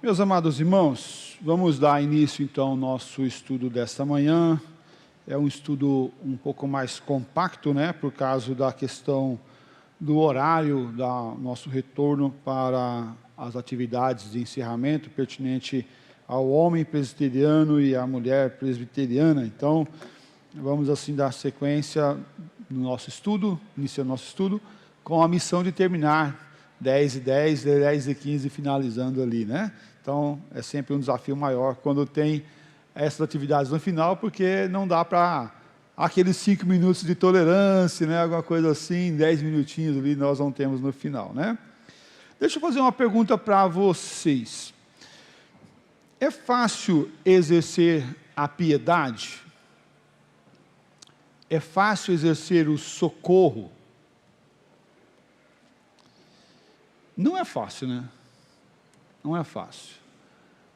Meus amados irmãos, vamos dar início então ao nosso estudo desta manhã. É um estudo um pouco mais compacto, né, por causa da questão do horário, do nosso retorno para as atividades de encerramento pertinente ao homem presbiteriano e à mulher presbiteriana. Então, vamos assim dar sequência no nosso estudo, iniciando nosso estudo, com a missão de terminar 10h10, 10h15, finalizando ali, né? Então, é sempre um desafio maior quando tem essas atividades no final, porque não dá para aqueles 5 minutos de tolerância, né? Alguma coisa assim, 10 minutinhos ali nós não temos no final, né? Deixa eu fazer uma pergunta para vocês. É fácil exercer a piedade? É fácil exercer o socorro? Não é fácil, né? Não é fácil.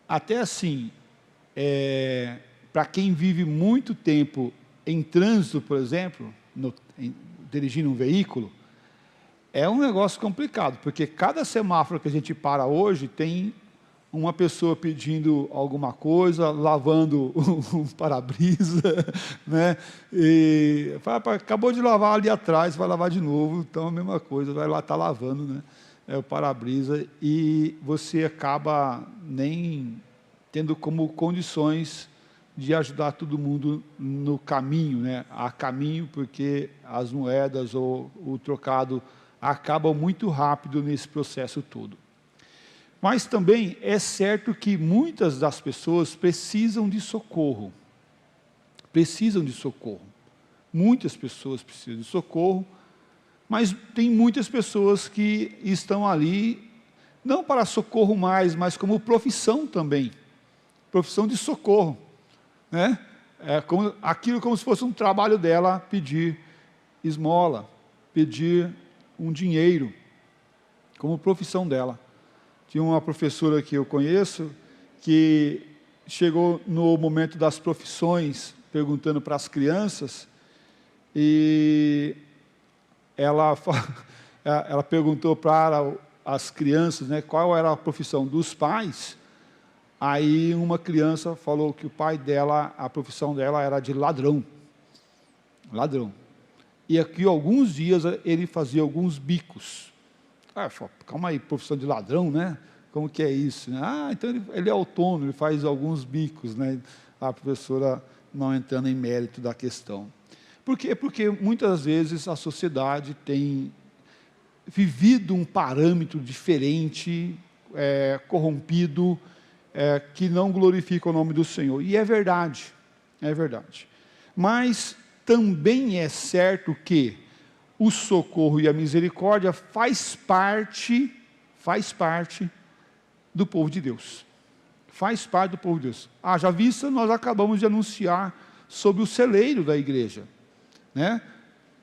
Até assim, para quem vive muito tempo em trânsito, por exemplo, dirigindo um veículo, é um negócio complicado, porque cada semáforo que a gente para hoje tem uma pessoa pedindo alguma coisa, lavando um para-brisa, né? E fala, acabou de lavar ali atrás, vai lavar de novo, então a mesma coisa, vai lá estar lavando, né? O para-brisa, e você acaba nem tendo como condições de ajudar todo mundo no caminho, né? A caminho, porque as moedas ou o trocado acabam muito rápido nesse processo todo. Mas também é certo que muitas das pessoas precisam de socorro. Precisam de socorro. Muitas pessoas precisam de socorro, mas tem muitas pessoas que estão ali, não para socorro mais, mas como profissão também. Profissão de socorro, né? Aquilo como se fosse um trabalho dela, pedir esmola, pedir um dinheiro, como profissão dela. Tinha uma professora que eu conheço, que chegou no momento das profissões, perguntando para as crianças, e ela perguntou para as crianças, né, qual era a profissão dos pais. Aí uma criança falou que o pai dela, a profissão dela era de ladrão. Ladrão. E aqui, alguns dias, ele fazia alguns bicos. Falei, calma aí, profissão de ladrão, né? Como que é isso? Então ele é autônomo, ele faz alguns bicos, né? A professora não entrando em mérito da questão. Por quê? Porque muitas vezes a sociedade tem vivido um parâmetro diferente, corrompido, que não glorifica o nome do Senhor. E é verdade, é verdade. Mas também é certo que o socorro e a misericórdia faz parte do povo de Deus. Faz parte do povo de Deus. Já vista, nós acabamos de anunciar sobre o celeiro da igreja, né?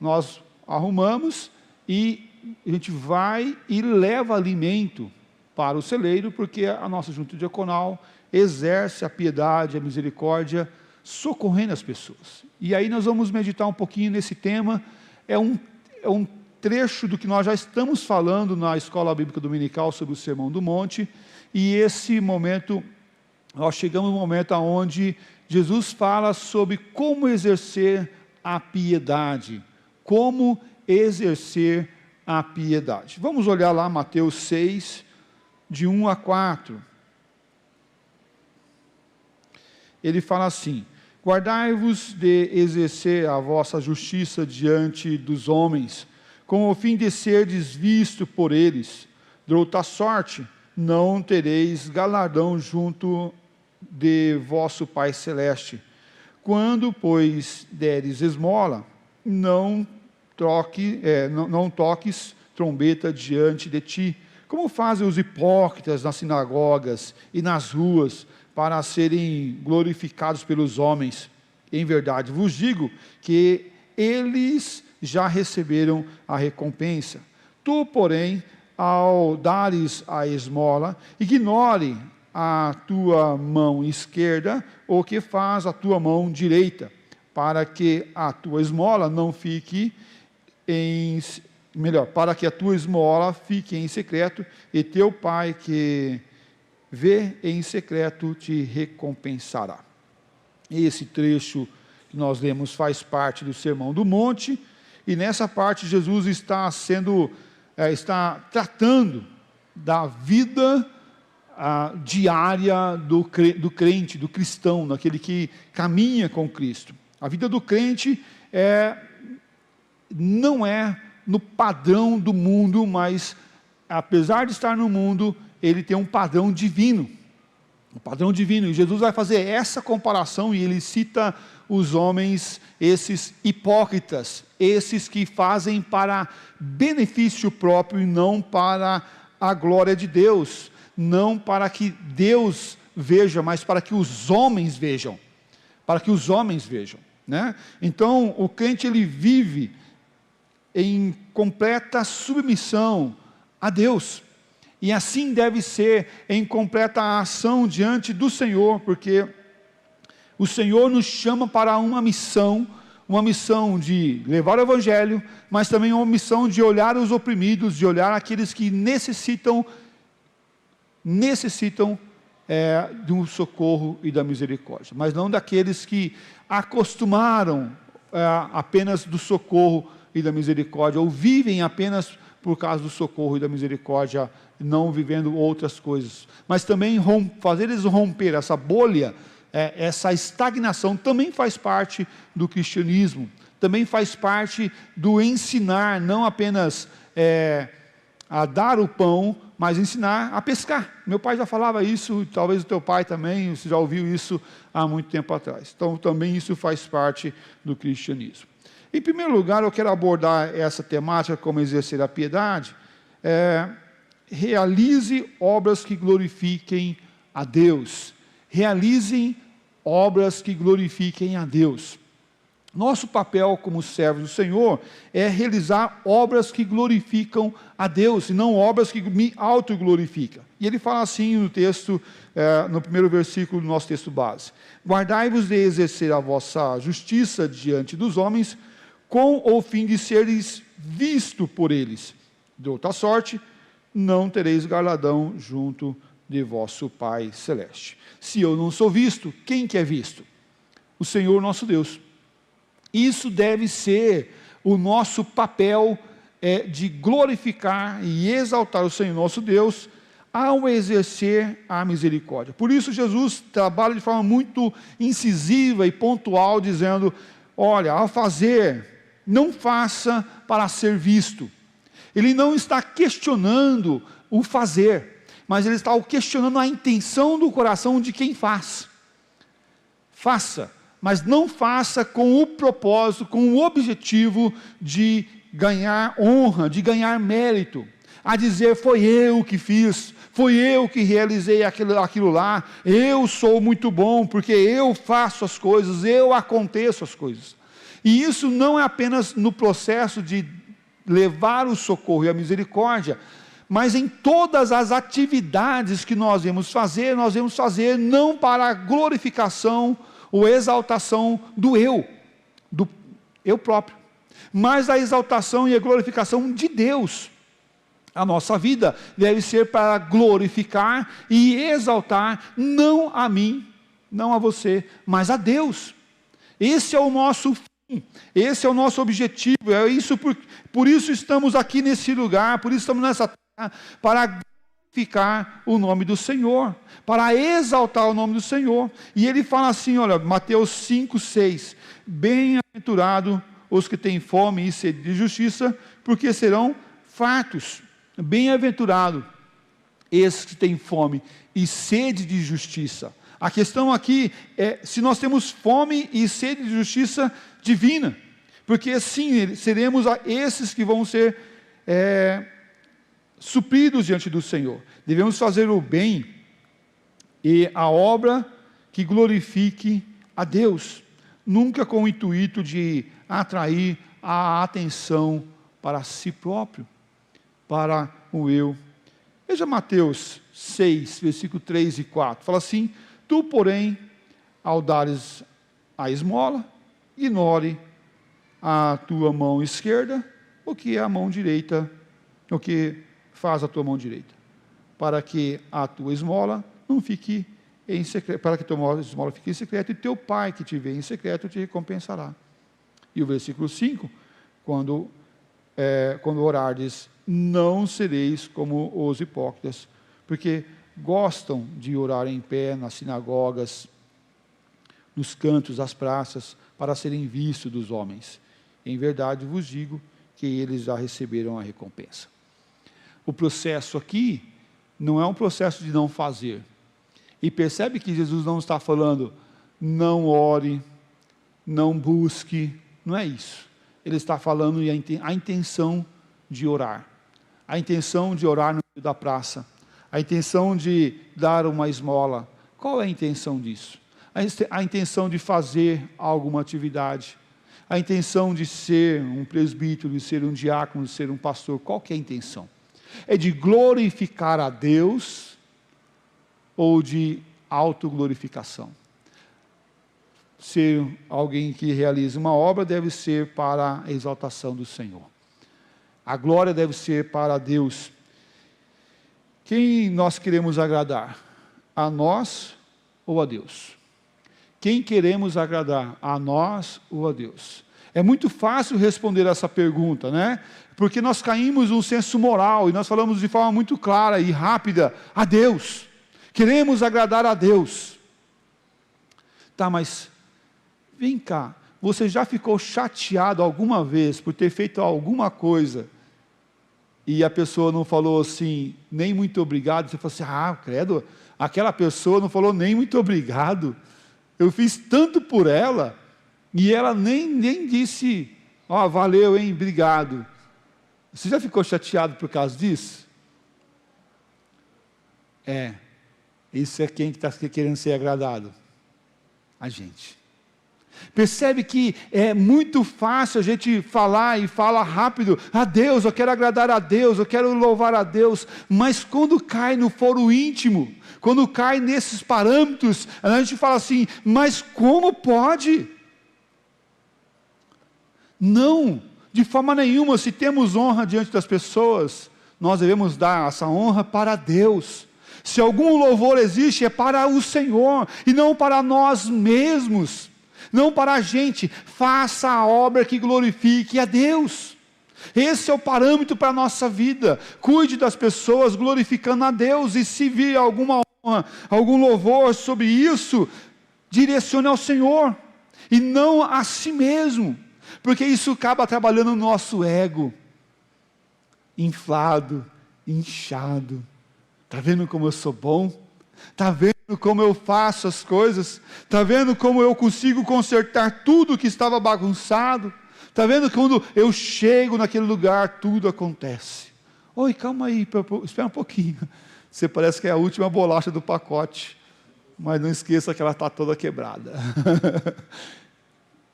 Nós arrumamos e a gente vai e leva alimento para o celeiro, porque a nossa junta diaconal exerce a piedade, a misericórdia, socorrendo as pessoas. E aí nós vamos meditar um pouquinho nesse tema. É um trecho do que nós já estamos falando na Escola Bíblica Dominical sobre o Sermão do Monte, e esse momento, nós chegamos no momento onde Jesus fala sobre como exercer a piedade, como exercer a piedade. Vamos olhar lá Mateus 6, de 1 a 4. Ele fala assim: guardai-vos de exercer a vossa justiça diante dos homens, com o fim de serdes visto por eles. De outra sorte, não tereis galardão junto de vosso Pai Celeste. Quando, pois, deres esmola, não toques trombeta diante de ti, como fazem os hipócritas nas sinagogas e nas ruas, para serem glorificados pelos homens. Em verdade vos digo que eles já receberam a recompensa. Tu, porém, ao dares a esmola, ignore a tua mão esquerda o que faz a tua mão direita, para que a tua esmola não fique para que a tua esmola fique em secreto, e teu pai que vê em secreto te recompensará. Esse trecho que nós lemos faz parte do Sermão do Monte, e nessa parte Jesus está tratando da vida diária do crente, do cristão, daquele que caminha com Cristo. A vida do crente não é no padrão do mundo, mas apesar de estar no mundo, ele tem um padrão divino. Um padrão divino. E Jesus vai fazer essa comparação, e ele cita os homens, esses hipócritas, esses que fazem para benefício próprio e não para a glória de Deus, não para que Deus veja, mas para que os homens vejam, né? Então, o crente, ele vive em completa submissão a Deus, e assim deve ser em completa ação diante do Senhor, porque o Senhor nos chama para uma missão de levar o Evangelho, mas também uma missão de olhar os oprimidos, de olhar aqueles que necessitam do socorro e da misericórdia, mas não daqueles que acostumaram apenas do socorro e da misericórdia, ou vivem apenas por causa do socorro e da misericórdia, não vivendo outras coisas, mas também fazer eles romper essa bolha, essa estagnação, também faz parte do cristianismo, também faz parte do ensinar, não apenas a dar o pão, mas ensinar a pescar. Meu pai já falava isso, talvez o teu pai também, você já ouviu isso há muito tempo atrás. Então também isso faz parte do cristianismo. Em primeiro lugar, eu quero abordar essa temática, como exercer a piedade. Realize obras que glorifiquem a Deus. Realizem obras que glorifiquem a Deus. Nosso papel como servos do Senhor é realizar obras que glorificam a Deus, e não obras que me autoglorificam. E ele fala assim no texto, no primeiro versículo do nosso texto base: guardai-vos de exercer a vossa justiça diante dos homens, com o fim de seres visto por eles. De outra sorte, não tereis galardão junto de vosso Pai Celeste. Se eu não sou visto, quem que é visto? O Senhor nosso Deus. Isso deve ser o nosso papel, de glorificar e exaltar o Senhor nosso Deus, ao exercer a misericórdia. Por isso Jesus trabalha de forma muito incisiva e pontual, dizendo: olha, ao fazer, não faça para ser visto. Ele não está questionando o fazer, mas ele está questionando a intenção do coração de quem faz. Faça, mas não faça com o propósito, com o objetivo de ganhar honra, de ganhar mérito, a dizer: foi eu que fiz, foi eu que realizei aquilo lá, eu sou muito bom, porque eu faço as coisas, eu aconteço as coisas. E isso não é apenas no processo de levar o socorro e a misericórdia, mas em todas as atividades que nós vamos fazer não para a glorificação ou exaltação do eu próprio, mas a exaltação e a glorificação de Deus. A nossa vida deve ser para glorificar e exaltar, não a mim, não a você, mas a Deus. Esse é o nosso fim, esse é o nosso objetivo, por isso estamos aqui nesse lugar, por isso estamos nessa terra, para glorificar o nome do Senhor, para exaltar o nome do Senhor. E ele fala assim, olha, Mateus 5:6, bem-aventurado os que têm fome e sede de justiça, porque serão fartos. Bem-aventurado esses que têm fome e sede de justiça. A questão aqui é se nós temos fome e sede de justiça divina, porque assim seremos esses que vão ser supridos diante do Senhor. Devemos fazer o bem e a obra que glorifique a Deus, nunca com o intuito de atrair a atenção para si próprio, para o eu. Veja Mateus 6, versículo 3 e 4, fala assim: tu, porém, ao dares a esmola, ignore a tua mão esquerda, o que é a mão direita, o que faz a tua mão direita, para que a tua esmola não fique em secreto, para que tua esmola fique em secreto, e teu pai que te vê em secreto te recompensará. E o versículo 5, quando orardes, não sereis como os hipócritas, porque gostam de orar em pé nas sinagogas, nos cantos das praças, para serem vistos dos homens. Em verdade vos digo que eles já receberam a recompensa. O processo aqui não é um processo de não fazer. E percebe que Jesus não está falando, não ore, não busque, não é isso. Ele está falando a intenção de orar. A intenção de orar no meio da praça. A intenção de dar uma esmola. Qual é a intenção disso? A intenção de fazer alguma atividade. A intenção de ser um presbítero, de ser um diácono, de ser um pastor. Qual que é a intenção? É de glorificar a Deus ou de autoglorificação? Ser alguém que realiza uma obra deve ser para a exaltação do Senhor. A glória deve ser para Deus. Quem nós queremos agradar? A nós ou a Deus? Quem queremos agradar? A nós ou a Deus? É muito fácil responder essa pergunta, né? Porque nós caímos num senso moral e nós falamos de forma muito clara e rápida, a Deus. Queremos agradar a Deus. Tá, mas vem cá, você já ficou chateado alguma vez por ter feito alguma coisa e a pessoa não falou assim, nem muito obrigado? Você falou assim, credo, aquela pessoa não falou nem muito obrigado. Eu fiz tanto por ela e ela nem disse, valeu, hein, obrigado. Você já ficou chateado por causa disso? Isso é quem está querendo ser agradado? A gente. Percebe que é muito fácil a gente falar e fala rápido, a Deus, eu quero agradar a Deus, eu quero louvar a Deus, mas quando cai no foro íntimo, quando cai nesses parâmetros, a gente fala assim, mas como pode? Não, de forma nenhuma. Se temos honra diante das pessoas, nós devemos dar essa honra para Deus. Se algum louvor existe, é para o Senhor, e não para nós mesmos, não para a gente. Faça a obra que glorifique a Deus. Esse é o parâmetro para a nossa vida. Cuide das pessoas glorificando a Deus, e se vir alguma honra, algum louvor sobre isso, direcione ao Senhor, e não a si mesmo, porque isso acaba trabalhando no nosso ego, inflado, inchado. Está vendo como eu sou bom? Está vendo como eu faço as coisas? Está vendo como eu consigo consertar tudo que estava bagunçado? Está vendo quando eu chego naquele lugar, tudo acontece? Oi, calma aí, espera um pouquinho. Você parece que é a última bolacha do pacote, mas não esqueça que ela está toda quebrada.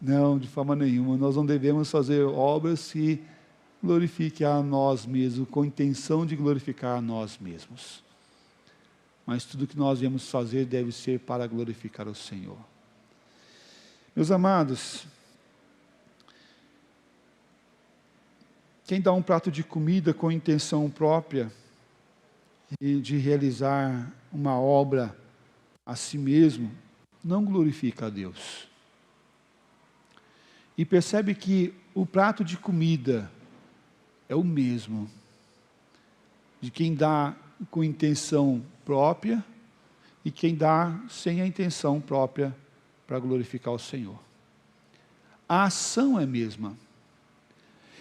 Não, de forma nenhuma. Nós não devemos fazer obras que glorifiquem a nós mesmos, com intenção de glorificar a nós mesmos. Mas tudo que nós viemos fazer deve ser para glorificar o Senhor. Meus amados, quem dá um prato de comida com intenção própria e de realizar uma obra a si mesmo, não glorifica a Deus. E percebe que o prato de comida é o mesmo de quem dá com intenção própria e quem dá sem a intenção própria para glorificar o Senhor. A ação é a mesma.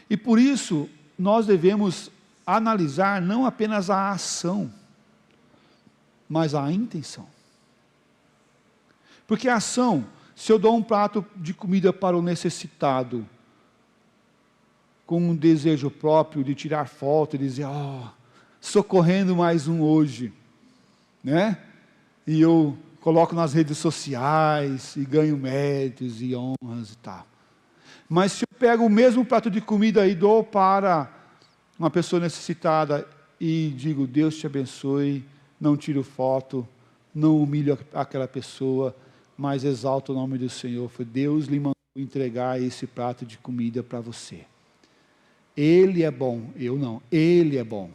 E por isso nós devemos analisar não apenas a ação, mas a intenção. Porque a ação, se eu dou um prato de comida para o necessitado, com um desejo próprio de tirar foto e dizer, socorrendo mais um hoje, né? E eu coloco nas redes sociais, e ganho méritos e honras e tal. Mas se eu pego o mesmo prato de comida e dou para uma pessoa necessitada, e digo, Deus te abençoe, não tiro foto, não humilho aquela pessoa, mas exalto o nome do Senhor, foi Deus lhe mandou entregar esse prato de comida para você. Ele é bom, eu não, Ele é bom,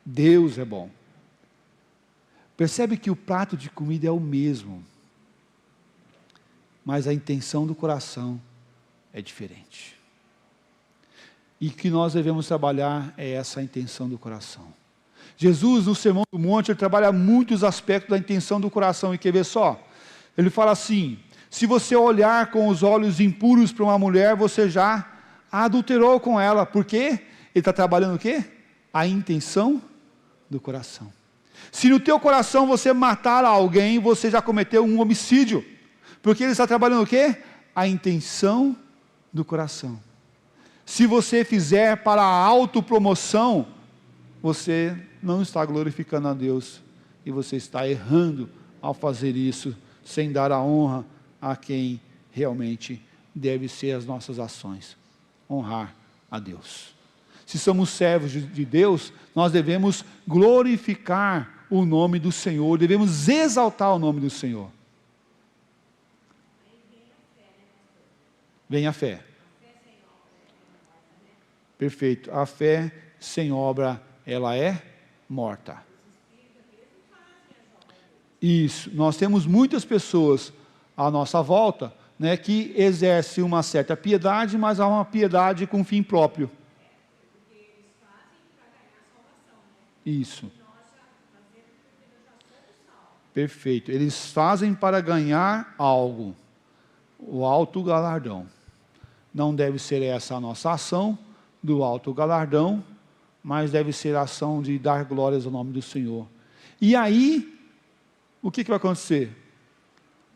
Deus é bom. Percebe que o prato de comida é o mesmo, mas a intenção do coração é diferente. E o que nós devemos trabalhar é essa intenção do coração. Jesus, no Sermão do Monte, ele trabalha muitos aspectos da intenção do coração. E quer ver só? Ele fala assim: se você olhar com os olhos impuros para uma mulher, você já adulterou com ela. Por quê? Ele está trabalhando o quê? A intenção do coração. Se no teu coração você matar alguém, você já cometeu um homicídio. Porque ele está trabalhando o quê? A intenção do coração. Se você fizer para a autopromoção, você não está glorificando a Deus, e você está errando ao fazer isso, sem dar a honra a quem realmente deve ser as nossas ações, honrar a Deus. Se somos servos de Deus, nós devemos glorificar o nome do Senhor, devemos exaltar o nome do Senhor. Vem a fé. Perfeito. A fé sem obra, ela é morta. Isso. Nós temos muitas pessoas à nossa volta, né, que exercem uma certa piedade, mas há uma piedade com fim próprio. Isso. Perfeito. Eles fazem para ganhar algo, o alto galardão. Não deve ser essa a nossa ação do alto galardão, mas deve ser a ação de dar glórias ao nome do Senhor. E aí, o que vai acontecer?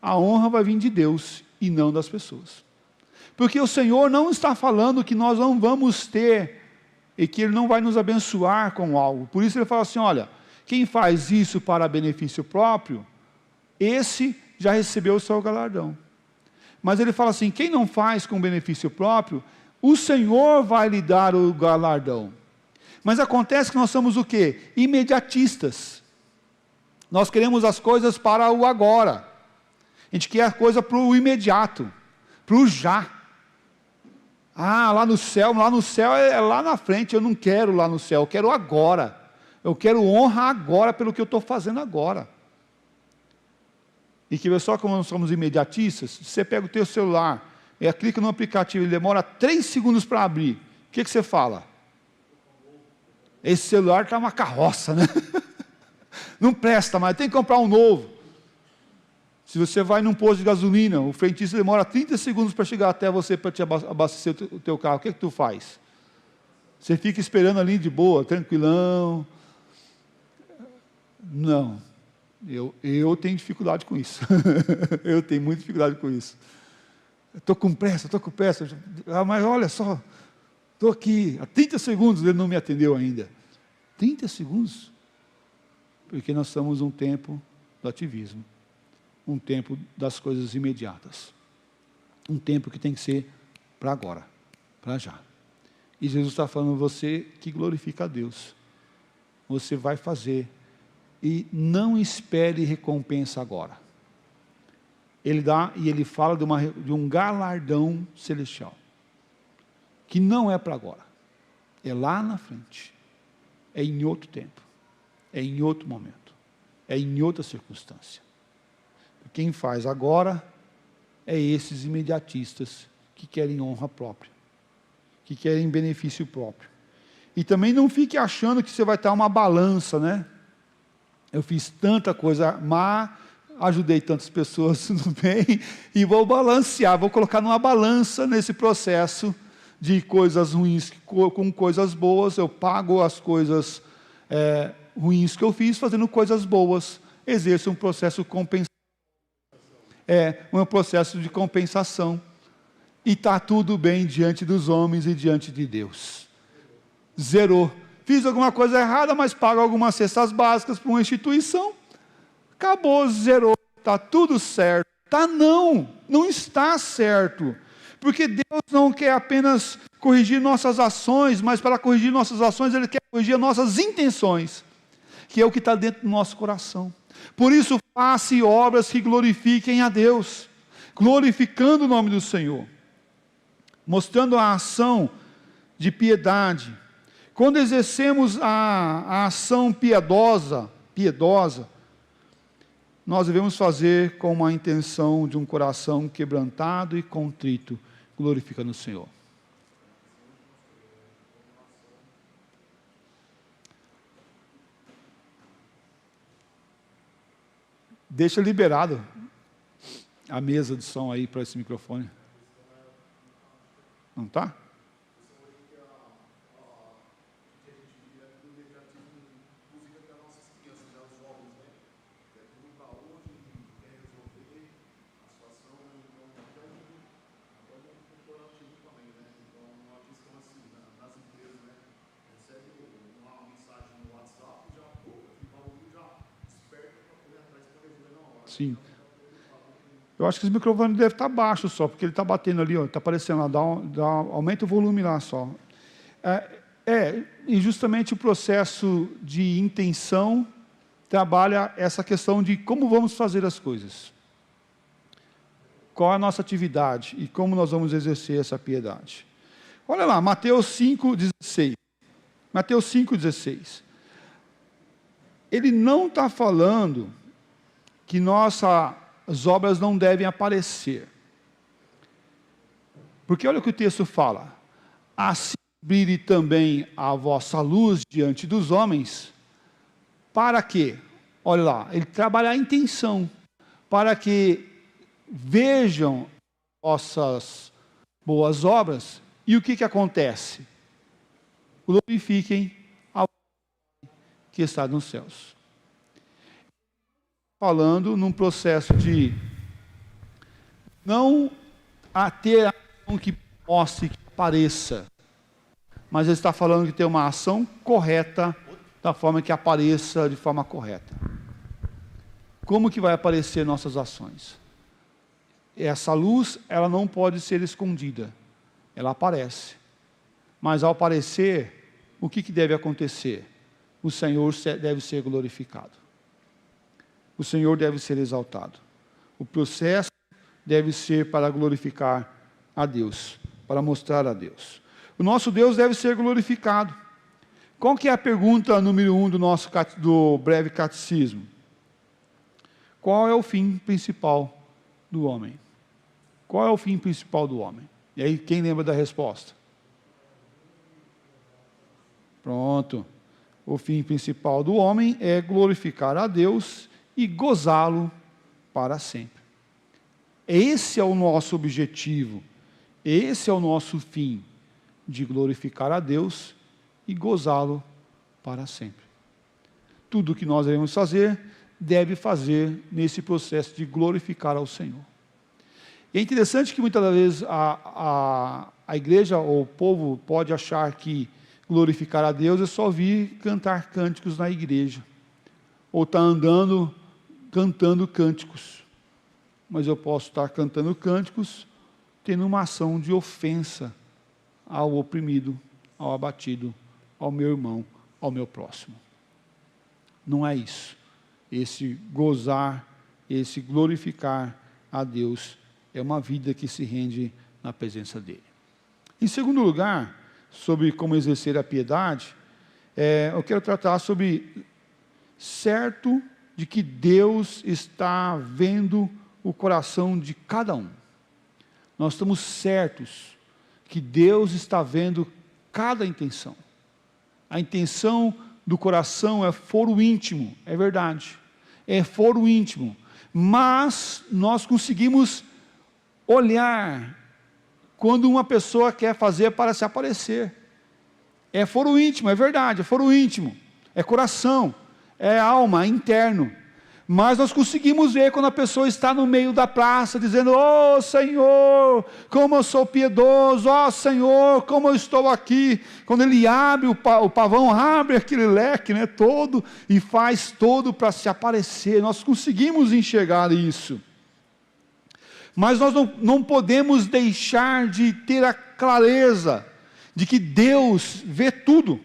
A honra vai vir de Deus e não das pessoas. Porque o Senhor não está falando que nós não vamos ter e que Ele não vai nos abençoar com algo. Por isso Ele fala assim: olha, quem faz isso para benefício próprio, esse já recebeu o seu galardão. Mas Ele fala assim: quem não faz com benefício próprio, o Senhor vai lhe dar o galardão. Mas acontece que nós somos o quê? Imediatistas. Nós queremos as coisas para o agora. A gente quer a coisa para o imediato, para o já. Ah, lá no céu é lá na frente, eu não quero lá no céu, eu quero agora. Eu quero honra agora pelo que eu estou fazendo agora. E que vê só como nós somos imediatistas. Você pega o teu celular, clica no aplicativo, ele demora 3 segundos para abrir. O que você fala? Esse celular está uma carroça, né? Não presta mais, tem que comprar um novo. Se você vai num posto de gasolina, o frentista demora 30 segundos para chegar até você para te abastecer o teu carro. O que tu faz? Você fica esperando ali de boa, tranquilão. Não, eu tenho dificuldade com isso. Eu tenho muita dificuldade com isso. Estou com pressa. Mas olha só, estou aqui, há 30 segundos ele não me atendeu ainda. 30 segundos? Porque nós estamos num tempo do ativismo. Um tempo das coisas imediatas. Um tempo que tem que ser para agora, para já. E Jesus está falando: você que glorifica a Deus, você vai fazer, e não espere recompensa agora. Ele dá, e ele fala de um galardão celestial, que não é para agora, é lá na frente, é em outro tempo, é em outro momento, é em outra circunstância. Quem faz agora é esses imediatistas que querem honra própria, que querem benefício próprio. E também não fique achando que você vai estar uma balança, né? Eu fiz tanta coisa má, ajudei tantas pessoas no bem, e vou balancear, vou colocar numa balança nesse processo de coisas ruins com coisas boas. Eu pago as coisas ruins que eu fiz fazendo coisas boas. Exerço um processo compensatório. Um processo de compensação, e está tudo bem diante dos homens e diante de Deus. Zerou. Fiz alguma coisa errada, mas pago algumas cestas básicas para uma instituição, acabou, zerou, está tudo certo. Não está certo, porque Deus não quer apenas corrigir nossas ações, mas para corrigir nossas ações Ele quer corrigir nossas intenções, que é o que está dentro do nosso coração. Por isso, faça obras que glorifiquem a Deus, glorificando o nome do Senhor, mostrando a ação de piedade. Quando exercemos a ação piedosa, nós devemos fazer com uma intenção de um coração quebrantado e contrito, glorificando o Senhor. Deixa liberado a mesa de som aí para esse microfone. Não está? Sim. Eu acho que esse microfone deve estar baixo só, porque ele está batendo ali, está aparecendo lá, aumenta o volume lá só. E justamente o processo de intenção trabalha essa questão de como vamos fazer as coisas. Qual é a nossa atividade e como nós vamos exercer essa piedade. Olha lá, Mateus 5,16. Mateus 5,16. Ele não está falando que nossas obras não devem aparecer. Porque olha o que o texto fala. Assim brilhe também a vossa luz diante dos homens. Para quê? Olha lá, ele trabalha a intenção. Para que vejam vossas boas obras. E o que acontece? Glorifiquem a que está nos céus. Falando num processo de não ter ação que mostre, que apareça, mas ele está falando que tem uma ação correta, da forma que apareça de forma correta. Como que vai aparecer nossas ações? Essa luz, ela não pode ser escondida, ela aparece. Mas ao aparecer, o que deve acontecer? O Senhor deve ser glorificado. O Senhor deve ser exaltado. O processo deve ser para glorificar a Deus, para mostrar a Deus. O nosso Deus deve ser glorificado. Qual que é a pergunta número 1 do breve catecismo? Qual é o fim principal do homem? Qual é o fim principal do homem? E aí, quem lembra da resposta? Pronto. O fim principal do homem é glorificar a Deus e gozá-lo para sempre. Esse é o nosso objetivo, esse é o nosso fim, de glorificar a Deus e gozá-lo para sempre. Tudo o que nós devemos fazer, deve fazer nesse processo de glorificar ao Senhor. E é interessante que muitas vezes a igreja ou o povo pode achar que glorificar a Deus é só vir cantar cânticos na igreja, ou estar andando cantando cânticos. Mas eu posso estar cantando cânticos tendo uma ação de ofensa ao oprimido, ao abatido, ao meu irmão, ao meu próximo. Não é isso. Esse gozar, esse glorificar a Deus é uma vida que se rende na presença dele. Em segundo lugar, sobre como exercer a piedade, eu quero tratar sobre certo de que Deus está vendo o coração de cada um. Nós estamos certos que Deus está vendo cada intenção. A intenção do coração é foro íntimo, é verdade. É foro íntimo. Mas nós conseguimos olhar quando uma pessoa quer fazer para se aparecer. É foro íntimo, é verdade, é foro íntimo. É coração. É alma, é interno. Mas nós conseguimos ver quando a pessoa está no meio da praça, dizendo: oh Senhor, como eu sou piedoso, oh Senhor, como eu estou aqui. Quando ele abre, o pavão abre aquele leque, né, todo, e faz todo para se aparecer. Nós conseguimos enxergar isso. Mas nós não podemos deixar de ter a clareza de que Deus vê tudo.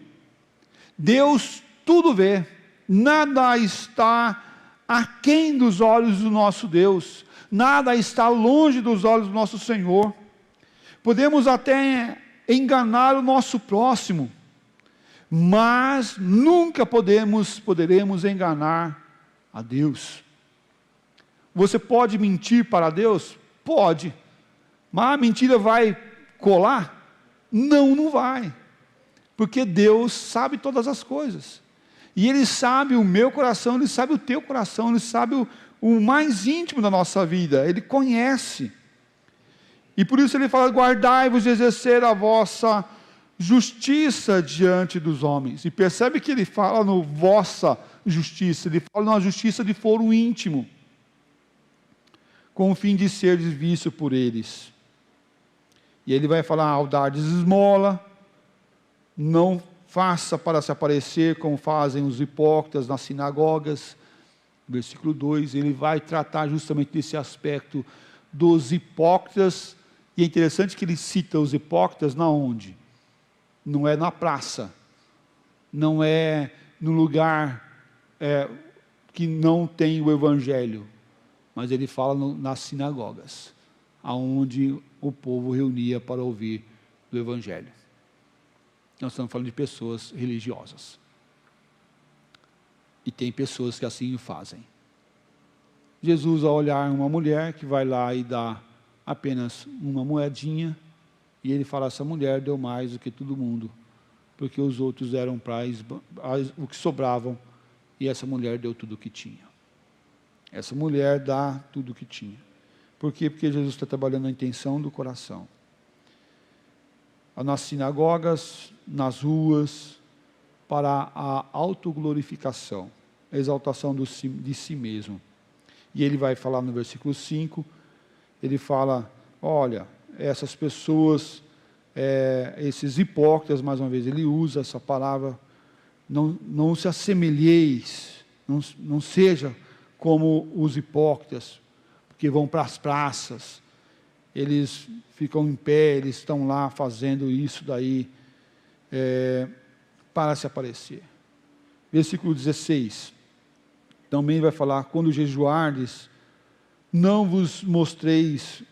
Deus tudo vê. Nada está aquém dos olhos do nosso Deus. Nada está longe dos olhos do nosso Senhor. Podemos até enganar o nosso próximo, mas nunca poderemos enganar a Deus. Você pode mentir para Deus? Pode. Mas a mentira vai colar? Não, não vai. Porque Deus sabe todas as coisas. E Ele sabe o meu coração, Ele sabe o teu coração, Ele sabe o mais íntimo da nossa vida. Ele conhece. E por isso Ele fala: guardai-vos de exercer a vossa justiça diante dos homens. E percebe que Ele fala no vossa justiça, Ele fala numa justiça de foro íntimo, com o fim de ser visto por eles. E Ele vai falar: ao dardes esmola, não faça para se aparecer como fazem os hipócritas nas sinagogas. Versículo 2, Ele vai tratar justamente desse aspecto dos hipócritas. E é interessante que Ele cita os hipócritas na onde? Não é na praça, não é no lugar que não tem o Evangelho, mas Ele fala nas sinagogas, aonde o povo reunia para ouvir do Evangelho. Nós estamos falando de pessoas religiosas, e tem pessoas que assim o fazem. Jesus, ao olhar uma mulher que vai lá e dá apenas uma moedinha, e Ele fala: essa mulher deu mais do que todo mundo, porque os outros deram para o que sobravam, e essa mulher deu tudo o que tinha. Essa mulher dá tudo o que tinha. Por quê? Porque Jesus está trabalhando a intenção do coração. Nas sinagogas, nas ruas, para a autoglorificação, a exaltação de si mesmo. E Ele vai falar no versículo 5, Ele fala: olha, essas pessoas, esses hipócritas, mais uma vez, Ele usa essa palavra, não se assemelheis, não seja como os hipócritas, porque vão para as praças, eles ficam em pé, eles estão lá fazendo isso daí, para se aparecer. Versículo 16, também vai falar: quando jejuardes, não vos mostreis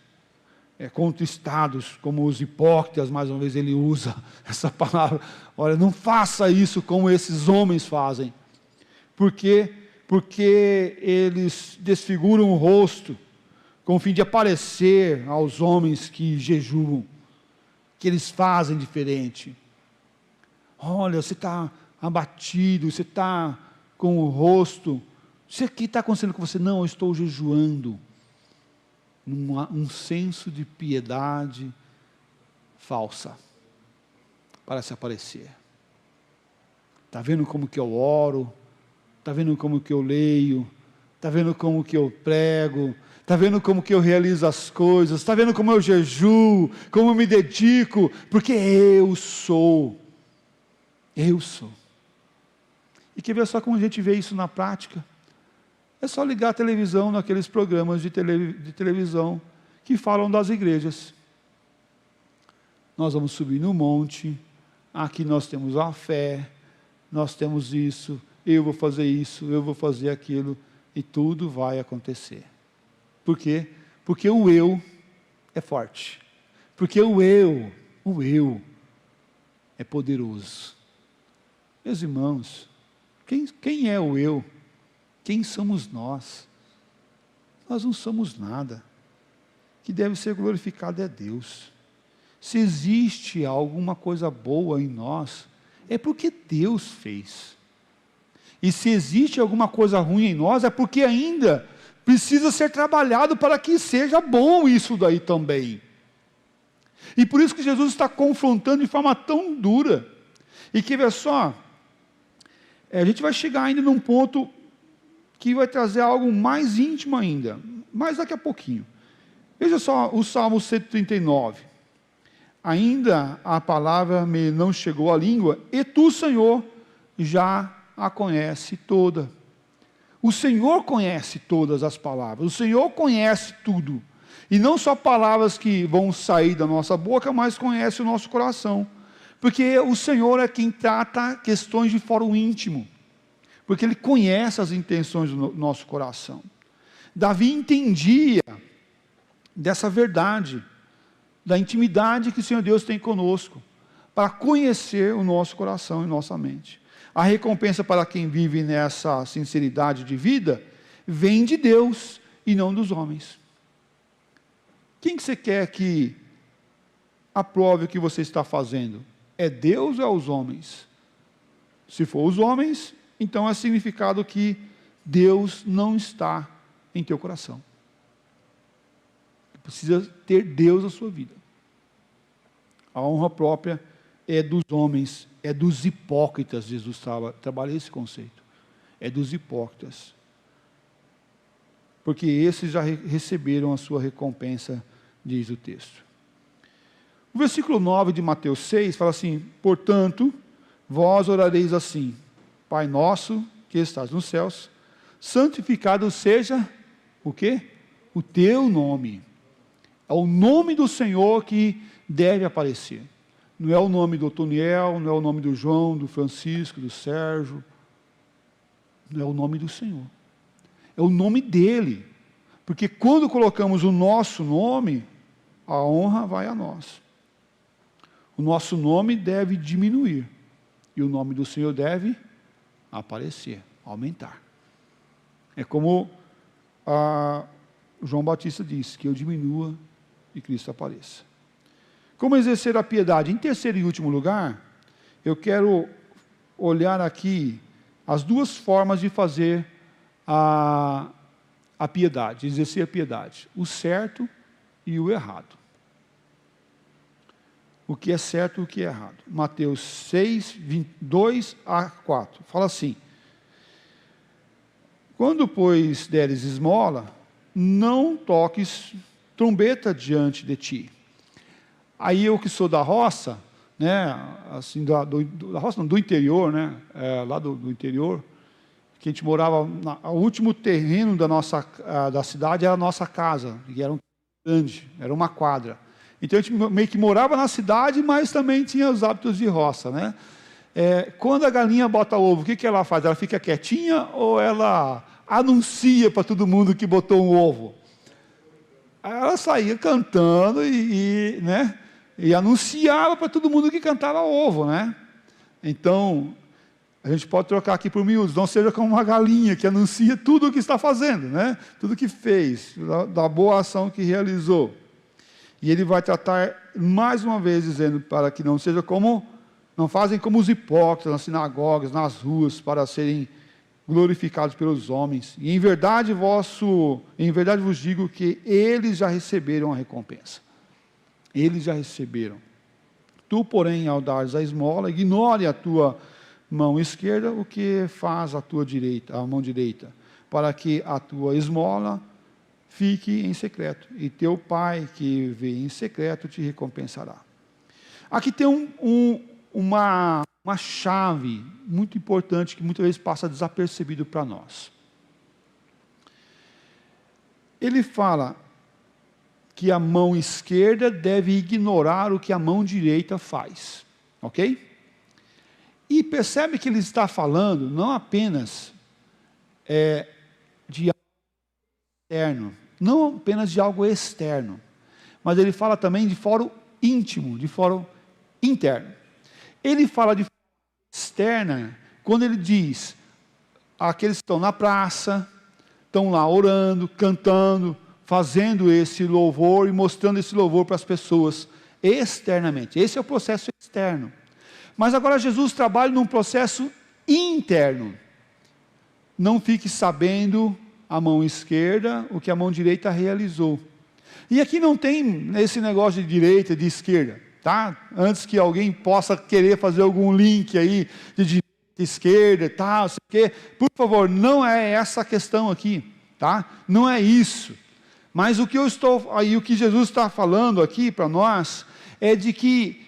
contristados como os hipócritas. Mais uma vez Ele usa essa palavra. Olha, não faça isso como esses homens fazem. Por quê? Porque eles desfiguram o rosto com o fim de aparecer aos homens que jejuam, que eles fazem diferente. Olha, você está abatido, você está com o rosto, o que está acontecendo com você? Não, eu estou jejuando. Um senso de piedade falsa, para se aparecer. Está vendo como que eu oro? Está vendo como que eu leio? Está vendo como que eu prego? Está vendo como que eu realizo as coisas? Está vendo como eu jejuo? Como eu me dedico? Porque eu sou. E quer ver só como a gente vê isso na prática? É só ligar a televisão naqueles programas de televisão que falam das igrejas. Nós vamos subir no monte, aqui nós temos a fé, nós temos isso, eu vou fazer isso, eu vou fazer aquilo, e tudo vai acontecer. Por quê? Porque o eu é forte. Porque o eu é poderoso. Meus irmãos, quem é o eu? Quem somos nós? Nós não somos nada. Que deve ser glorificado é Deus. Se existe alguma coisa boa em nós, é porque Deus fez. E se existe alguma coisa ruim em nós, é porque ainda precisa ser trabalhado para que seja bom isso daí também. E por isso que Jesus está confrontando de forma tão dura. E que vê só, a gente vai chegar ainda num ponto que vai trazer algo mais íntimo ainda, mas daqui a pouquinho. Veja só o Salmo 139. Ainda a palavra me não chegou à língua, e tu, Senhor, já a conhece toda. O Senhor conhece todas as palavras, o Senhor conhece tudo. E não só palavras que vão sair da nossa boca, mas conhece o nosso coração. Porque o Senhor é quem trata questões de foro íntimo. Porque Ele conhece as intenções do nosso coração. Davi entendia dessa verdade, da intimidade que o Senhor Deus tem conosco, para conhecer o nosso coração e nossa mente. A recompensa para quem vive nessa sinceridade de vida, vem de Deus, e não dos homens. Quem que você quer que aprove o que você está fazendo? É Deus ou é os homens? Se for os homens, então é significado que Deus não está em teu coração. Precisa ter Deus na sua vida. A honra própria é dos homens, é dos hipócritas. Jesus trabalha esse conceito. É dos hipócritas. Porque esses já receberam a sua recompensa, diz o texto. O versículo 9 de Mateus 6 fala assim: portanto, vós orareis assim: Pai nosso que estás nos céus, santificado seja o quê? O teu nome. É o nome do Senhor que deve aparecer. Não é o nome do Otoniel, não é o nome do João, do Francisco, do Sérgio. Não é o nome do Senhor. É o nome dele. Porque quando colocamos o nosso nome, a honra vai a nós. O nosso nome deve diminuir. E o nome do Senhor deve aparecer, aumentar. É como João Batista disse, que eu diminua e Cristo apareça. Como exercer a piedade? Em terceiro e último lugar, eu quero olhar aqui as duas formas de fazer a piedade, exercer a piedade. O certo e o errado. O que é certo e o que é errado. Mateus 6, 2 a 4. Fala assim: quando, pois, deres esmola, não toques trombeta diante de ti. Aí eu que sou da roça, né, assim, da roça não, do interior, né, lá do interior, que a gente morava, o último terreno da cidade era a nossa casa, que era um grande, era uma quadra. Então a gente meio que morava na cidade, mas também tinha os hábitos de roça, né? Quando a galinha bota ovo, o que ela faz? Ela fica quietinha ou ela anuncia para todo mundo que botou um ovo? Ela saía cantando né, e anunciava para todo mundo que cantava ovo, né? Então, a gente pode trocar aqui por miúdos, não seja como uma galinha que anuncia tudo o que está fazendo, né? Tudo que fez, da boa ação que realizou. E ele vai tratar, mais uma vez, dizendo para que não seja como, não fazem como os hipócritas nas sinagogas, nas ruas, para serem glorificados pelos homens. E em verdade vos digo que eles já receberam a recompensa. Eles já receberam. Tu, porém, ao dares a esmola, ignore a tua mão esquerda o que faz a tua direita, a mão direita, para que a tua esmola fique em secreto, e teu Pai que vê em secreto te recompensará. Aqui tem uma chave muito importante que muitas vezes passa desapercebido para nós. Ele fala que a mão esquerda deve ignorar o que a mão direita faz, ok? E percebe que ele está falando não apenas de algo externo, não apenas de algo externo, mas ele fala também de fórum íntimo, de fórum interno. Ele fala de forma externa quando ele diz: aqueles que estão na praça, estão lá orando, cantando, fazendo esse louvor e mostrando esse louvor para as pessoas externamente. Esse é o processo externo. Mas agora Jesus trabalha num processo interno. Não fique sabendo a mão esquerda o que a mão direita realizou. E aqui não tem esse negócio de direita e de esquerda, tá? Antes que alguém possa querer fazer algum link aí de direita e esquerda e tal, sei o quê. Por favor, não é essa a questão aqui, tá? Não é isso. Mas o que Jesus está falando aqui para nós é de que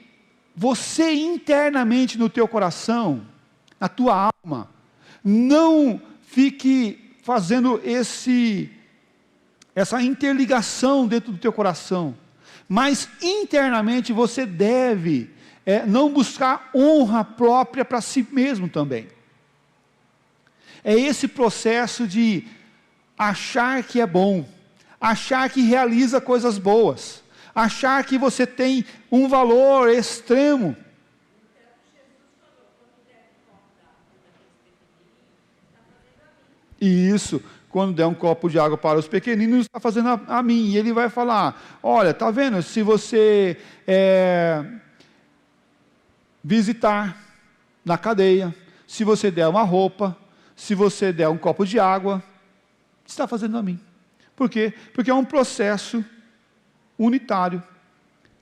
você internamente no teu coração, na tua alma, não fique fazendo essa interligação dentro do teu coração, mas internamente você deve não buscar honra própria para si mesmo também. É esse processo de achar que é bom, achar que realiza coisas boas, achar que você tem um valor extremo. Isso, quando der um copo de água para os pequeninos, está fazendo a mim. E ele vai falar, olha, está vendo, se você visitar na cadeia, se você der uma roupa, se você der um copo de água, está fazendo a mim. Por quê? Porque é um processo unitário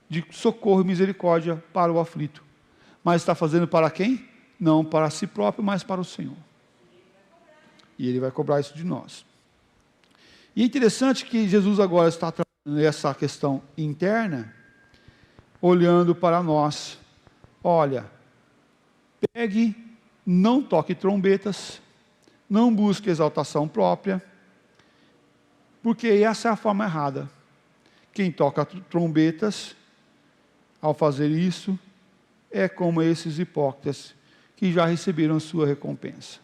de socorro e misericórdia para o aflito. Mas está fazendo para quem? Não para si próprio, mas para o Senhor. E Ele vai cobrar isso de nós. E é interessante que Jesus agora está trabalhando essa questão interna, olhando para nós. Olha, pegue, não toque trombetas, não busque exaltação própria, porque essa é a forma errada. Quem toca trombetas, ao fazer isso, é como esses hipócritas que já receberam sua recompensa.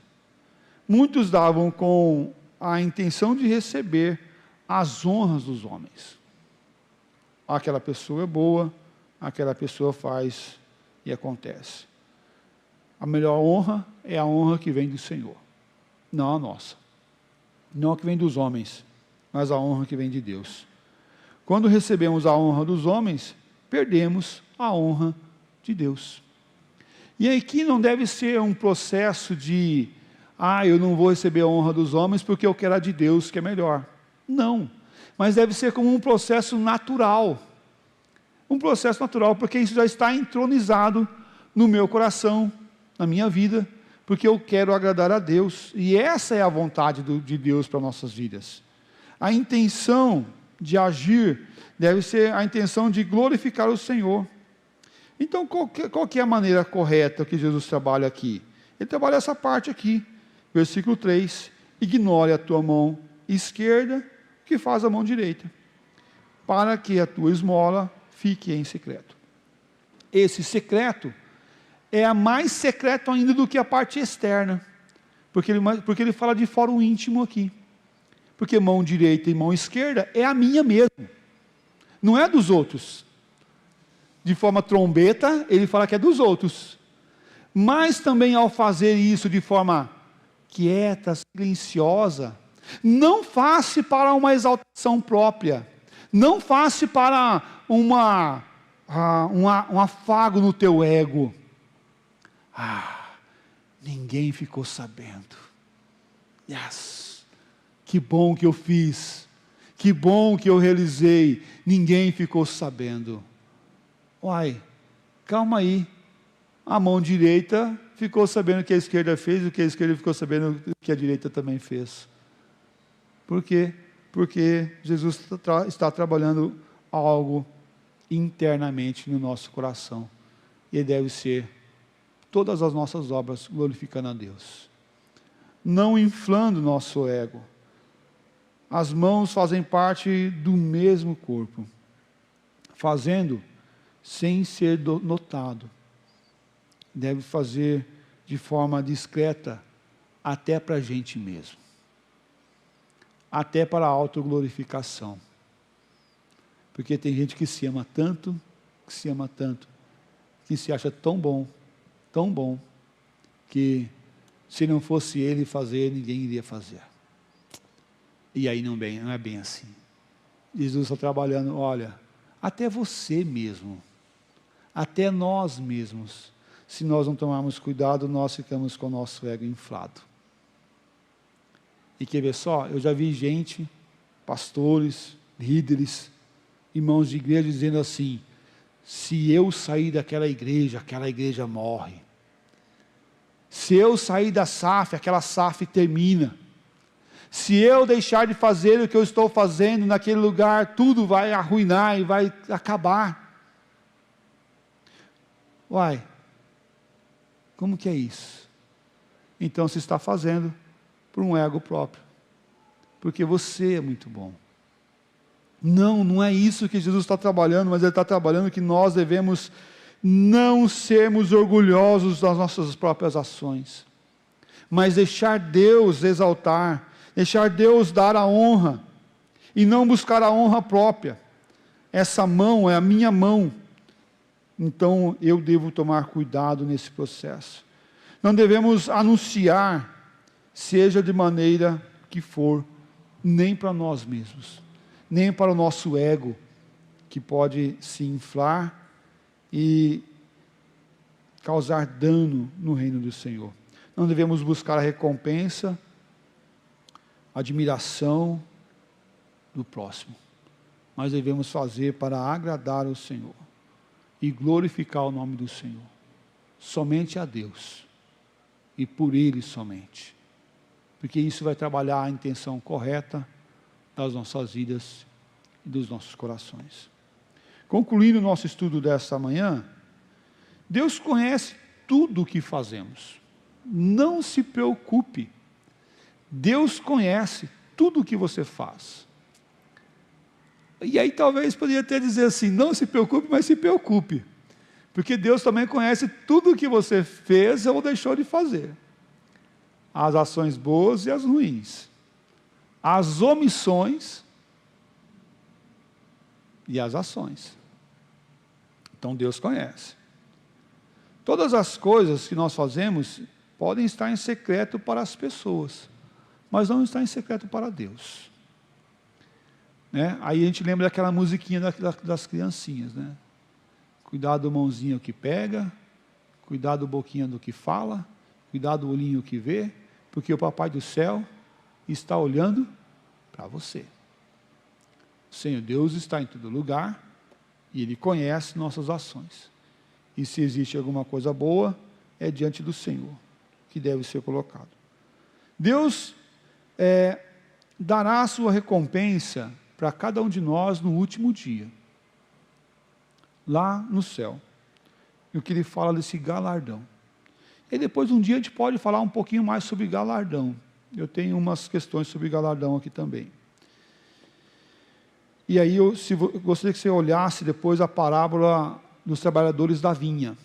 Muitos davam com a intenção de receber as honras dos homens. Aquela pessoa é boa, aquela pessoa faz e acontece. A melhor honra é a honra que vem do Senhor, não a nossa. Não a que vem dos homens, mas a honra que vem de Deus. Quando recebemos a honra dos homens, perdemos a honra de Deus. E aqui não deve ser um processo de, eu não vou receber a honra dos homens porque eu quero a de Deus, que é melhor. Não, mas deve ser como um processo natural. Um processo natural, porque isso já está entronizado no meu coração, na minha vida, porque eu quero agradar a Deus. E essa é a vontade de Deus para nossas vidas. A intenção de agir deve ser a intenção de glorificar o Senhor. Então, qual que é a maneira correta que Jesus trabalha aqui? Ele trabalha essa parte aqui, versículo 3, ignore a tua mão esquerda, que faz a mão direita, para que a tua esmola fique em secreto. Esse secreto é mais secreto ainda do que a parte externa, porque ele fala de fórum íntimo aqui, porque mão direita e mão esquerda é a minha mesmo, não é dos outros. De forma trombeta, ele fala que é dos outros. Mas também ao fazer isso de forma quieta, silenciosa, não faça para uma exaltação própria, não faça para um afago no teu ego. Ninguém ficou sabendo. Yes, que bom que eu fiz, que bom que eu realizei, ninguém ficou sabendo. Calma aí, a mão direita ficou sabendo o que a esquerda fez, e o que a esquerda ficou sabendo o que a direita também fez. Por quê? Porque Jesus está trabalhando algo internamente no nosso coração, e deve ser todas as nossas obras glorificando a Deus, não inflando nosso ego. As mãos fazem parte do mesmo corpo, fazendo sem ser notado. Deve fazer de forma discreta, até para a gente mesmo. Até para a autoglorificação. Porque tem gente que se ama tanto, que se acha tão bom, que se não fosse ele fazer, ninguém iria fazer. E aí não é bem assim. Jesus está trabalhando, olha, até você mesmo, até nós mesmos, se nós não tomarmos cuidado, nós ficamos com o nosso ego inflado. E quer ver só? Eu já vi gente, pastores, líderes, irmãos de igreja dizendo assim, se eu sair daquela igreja, aquela igreja morre. Se eu sair da SAF, aquela SAF termina. Se eu deixar de fazer o que eu estou fazendo naquele lugar, tudo vai arruinar e vai acabar. Como que é isso? Então se está fazendo por um ego próprio, porque você é muito bom. Não é isso que Jesus está trabalhando, mas Ele está trabalhando que nós devemos não sermos orgulhosos das nossas próprias ações, mas deixar Deus exaltar, deixar Deus dar a honra, e não buscar a honra própria. Essa mão é a minha mão, então eu devo tomar cuidado nesse processo. Não devemos anunciar, seja de maneira que for, nem para nós mesmos, nem para o nosso ego, que pode se inflar e causar dano no reino do Senhor. Não devemos buscar a recompensa, a admiração do próximo, mas devemos fazer para agradar o Senhor e glorificar o nome do Senhor, somente a Deus e por Ele somente, porque isso vai trabalhar a intenção correta das nossas vidas e dos nossos corações. Concluindo o nosso estudo desta manhã, Deus conhece tudo o que fazemos. Não se preocupe. Deus conhece tudo o que você faz. E aí talvez poderia até dizer assim, não se preocupe, mas se preocupe. Porque Deus também conhece tudo o que você fez ou deixou de fazer. As ações boas e as ruins. As omissões e as ações. Então Deus conhece. Todas as coisas que nós fazemos podem estar em secreto para as pessoas, mas não está em secreto para Deus. Né? Aí a gente lembra daquela musiquinha das criancinhas, né? Cuidado do mãozinho que pega, cuidado do boquinha do que fala, cuidado do olhinho que vê, porque o Papai do céu está olhando para você. O Senhor Deus está em todo lugar e Ele conhece nossas ações. E se existe alguma coisa boa, é diante do Senhor que deve ser colocado. Deus dará a sua recompensa para cada um de nós no último dia, lá no céu. E o que Ele fala desse galardão. E depois um dia a gente pode falar um pouquinho mais sobre galardão. Eu tenho umas questões sobre galardão aqui também. E aí eu gostaria que você olhasse depois a parábola dos trabalhadores da vinha.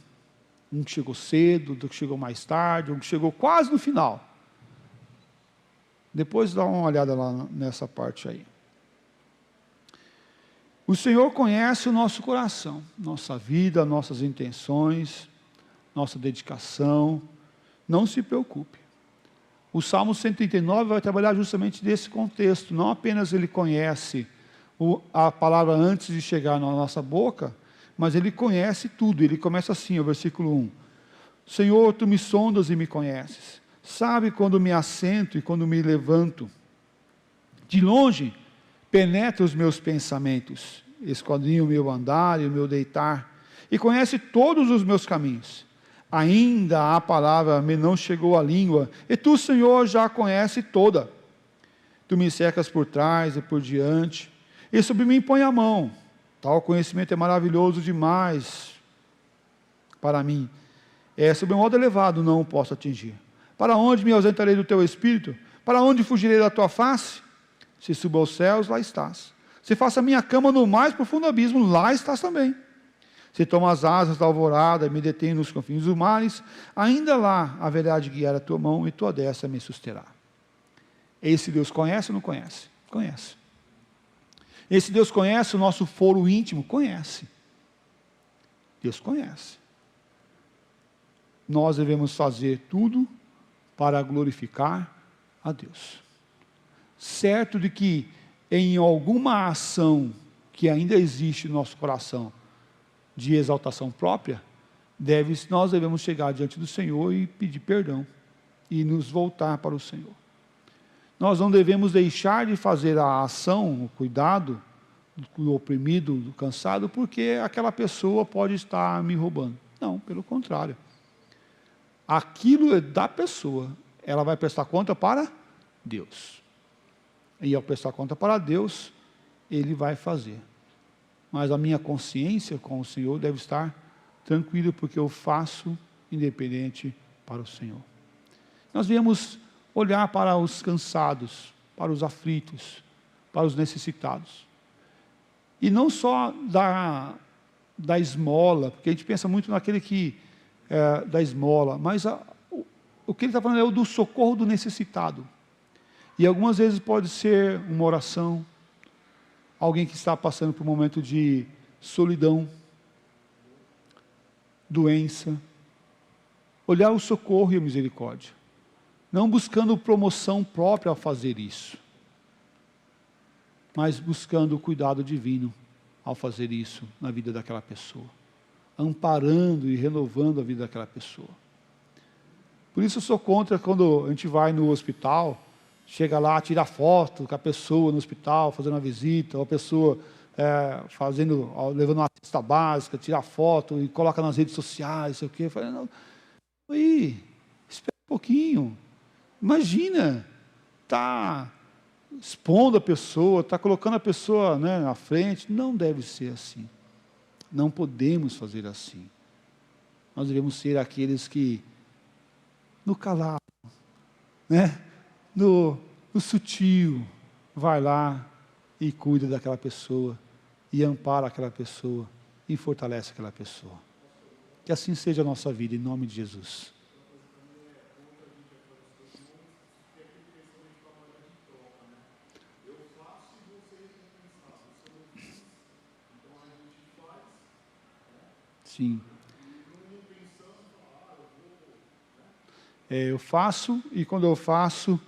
Um que chegou cedo, outro que chegou mais tarde, um que chegou quase no final. Depois dá uma olhada lá nessa parte aí. O Senhor conhece o nosso coração, nossa vida, nossas intenções, nossa dedicação. Não se preocupe. O Salmo 139 vai trabalhar justamente nesse contexto. Não apenas ele conhece a palavra antes de chegar na nossa boca, mas Ele conhece tudo. Ele começa assim, o versículo 1. Senhor, Tu me sondas e me conheces. Sabe quando me assento e quando me levanto. De longe, penetra os meus pensamentos. Esquadrinha o meu andar e o meu deitar. E conhece todos os meus caminhos. Ainda a palavra me não chegou à língua. E Tu, Senhor, já a conhece toda. Tu me cercas por trás e por diante. E sobre mim põe a mão. Tal conhecimento é maravilhoso demais para mim. Sobre um modo elevado não o posso atingir. Para onde me ausentarei do teu espírito? Para onde fugirei da tua face? Se subo aos céus, lá estás. Se faço a minha cama no mais profundo abismo, lá estás também. Se tomo as asas da alvorada e me detenho nos confins dos mares, ainda lá haverá de guiar a tua mão e tua destra me susterá. Esse Deus conhece ou não conhece? Conhece. Esse Deus conhece o nosso foro íntimo? Conhece. Deus conhece. Nós devemos fazer tudo para glorificar a Deus. Certo de que em alguma ação que ainda existe no nosso coração de exaltação própria, nós devemos chegar diante do Senhor e pedir perdão e nos voltar para o Senhor. Nós não devemos deixar de fazer a ação, o cuidado do oprimido, do cansado, porque aquela pessoa pode estar me roubando. Não, pelo contrário. Aquilo é da pessoa. Ela vai prestar conta para Deus. E ao prestar conta para Deus, Ele vai fazer. Mas a minha consciência com o Senhor deve estar tranquila, porque eu faço independente para o Senhor. Nós viemos olhar para os cansados, para os aflitos, para os necessitados. E não só da esmola, porque a gente pensa muito naquele que da esmola, mas o que ele está falando é o do socorro do necessitado. E algumas vezes pode ser uma oração, alguém que está passando por um momento de solidão, doença. Olhar o socorro e a misericórdia. Não buscando promoção própria ao fazer isso, mas buscando o cuidado divino ao fazer isso na vida daquela pessoa, amparando e renovando a vida daquela pessoa. Por isso eu sou contra quando a gente vai no hospital, chega lá, tira foto com a pessoa no hospital, fazendo uma visita, ou a pessoa levando uma cesta básica, tira foto e coloca nas redes sociais, sei o quê. Eu falei, não, aí, espera um pouquinho. Imagina, está expondo a pessoa, está colocando a pessoa, né, na frente. Não deve ser assim. Não podemos fazer assim. Nós devemos ser aqueles que, no calado, né, no sutil, vai lá e cuida daquela pessoa, e ampara aquela pessoa, e fortalece aquela pessoa. Que assim seja a nossa vida, em nome de Jesus. Sim. Eu faço, e quando eu faço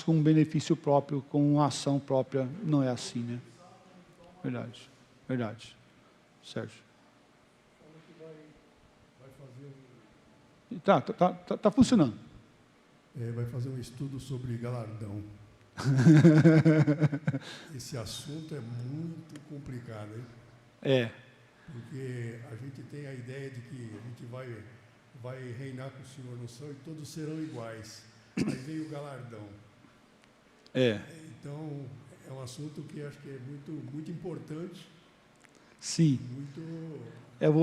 com um benefício próprio, com uma ação própria. Não é assim, né? Verdade, verdade. Sérgio. Tá funcionando. Vai fazer um estudo sobre galardão. Esse assunto é muito complicado, hein? Porque a gente tem a ideia de que a gente vai reinar com o Senhor no céu e todos serão iguais. Aí vem o galardão. Então, é um assunto que acho que é muito, muito importante. Sim. Muito. Eu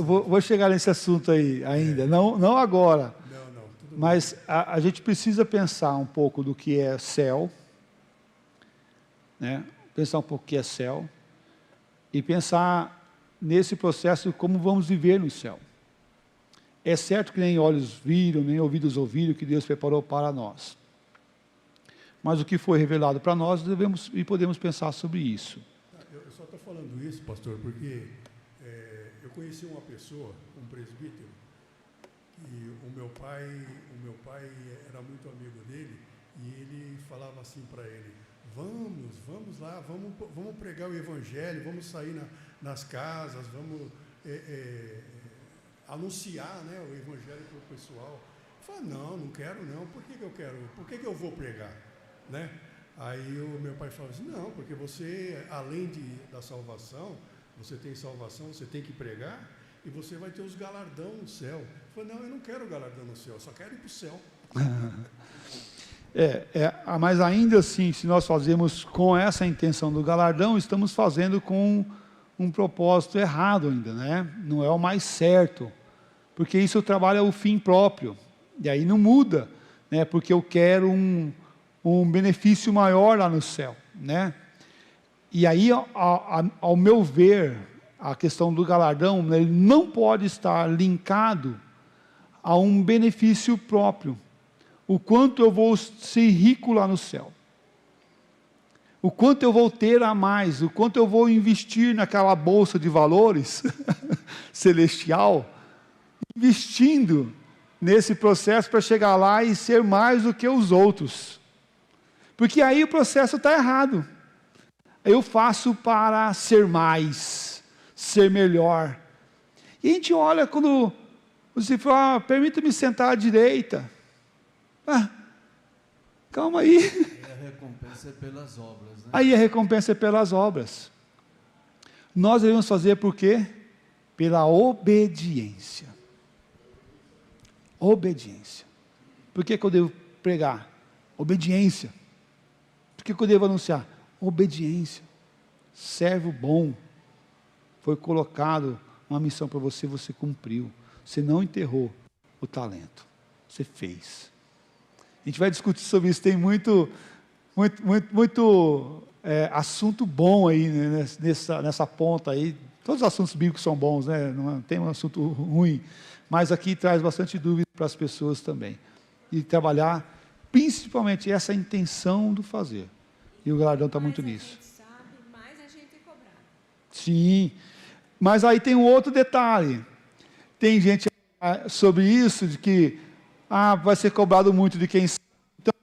vou chegar nesse assunto aí ainda. Não agora. Não. Mas a gente precisa pensar um pouco do que é céu, né? Pensar um pouco o que é céu e pensar nesse processo de como vamos viver no céu. É certo que nem olhos viram, nem ouvidos ouviram que Deus preparou para nós. Mas o que foi revelado para nós, devemos e podemos pensar sobre isso. Eu só estou falando isso, pastor, porque eu conheci uma pessoa, um presbítero, e o meu pai era muito amigo dele, e ele falava assim para ele: vamos lá, vamos pregar o evangelho, vamos sair nas casas, vamos anunciar, né, o evangelho para o pessoal. Eu falei: não quero não, por que eu quero? Por que eu vou pregar? Né? Aí o meu pai falou assim: não, porque você, além da salvação, você tem salvação, você tem que pregar, e você vai ter os galardão no céu. Eu falei: não, eu não quero galardão no céu, eu só quero ir para o céu. Mas ainda assim, se nós fazemos com essa intenção do galardão, estamos fazendo com um propósito errado ainda, né? Não é o mais certo, porque isso trabalha o fim próprio, e aí não muda, né? Porque eu quero um benefício maior lá no céu, né? E aí, ao meu ver, a questão do galardão, né, ele não pode estar linkado a um benefício próprio. O quanto eu vou ser rico lá no céu. O quanto eu vou ter a mais, o quanto eu vou investir naquela bolsa de valores celestial, investindo nesse processo para chegar lá e ser mais do que os outros. Porque aí o processo está errado. Eu faço para ser mais, ser melhor. E a gente olha quando você fala: permita-me sentar à direita. Calma aí. A recompensa é pelas obras, né? Aí a recompensa é pelas obras. Nós devemos fazer por quê? Pela obediência. Obediência. Por que eu devo pregar? Obediência. Por que eu devo anunciar? Obediência. Servo bom. Foi colocado uma missão para você, você cumpriu. Você não enterrou o talento. Você fez. A gente vai discutir sobre isso. Tem muito assunto bom aí, né, nessa ponta aí. Todos os assuntos bíblicos são bons, né? Não tem um assunto ruim. Mas aqui traz bastante dúvida para as pessoas também. E trabalhar principalmente essa intenção do fazer. E o galardão está muito nisso. Mais a gente sabe, mais a gente é cobrado. Sim. Mas aí tem um outro detalhe. Tem gente sobre isso, de que vai ser cobrado muito de quem sabe. Então,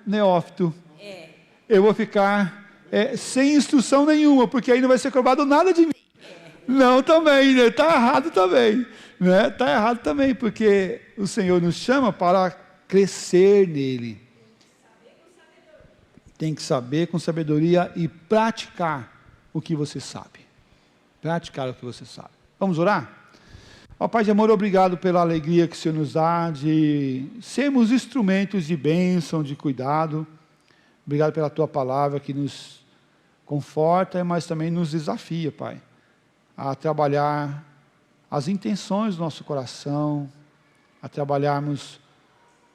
neófito. Eu vou ficar sem instrução nenhuma, porque aí não vai ser cobrado nada de mim. Não também, né? Está errado também. Né? Está errado também, porque o Senhor nos chama para crescer nele. Tem que saber com sabedoria e praticar o que você sabe. Praticar o que você sabe. Vamos orar? Ó Pai de amor, obrigado pela alegria que o Senhor nos dá de sermos instrumentos de bênção, de cuidado. Obrigado pela Tua palavra que nos conforta, mas também nos desafia, Pai, a trabalhar as intenções do nosso coração, a trabalharmos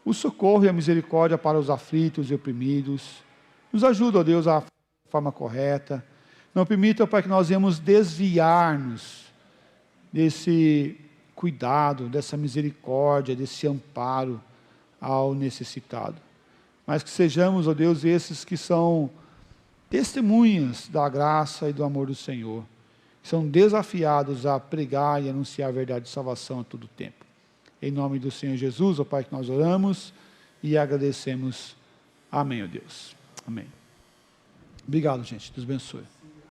o socorro e a misericórdia para os aflitos e oprimidos. Nos ajuda, ó Deus, a forma correta. Não permita, Pai, que nós venhamos desviar-nos desse cuidado, dessa misericórdia, desse amparo ao necessitado. Mas que sejamos, ó Deus, esses que são testemunhas da graça e do amor do Senhor, que são desafiados a pregar e anunciar a verdade de salvação a todo tempo. Em nome do Senhor Jesus, ó Pai, que nós oramos e agradecemos. Amém, ó Deus. Amém. Obrigado, gente. Deus abençoe.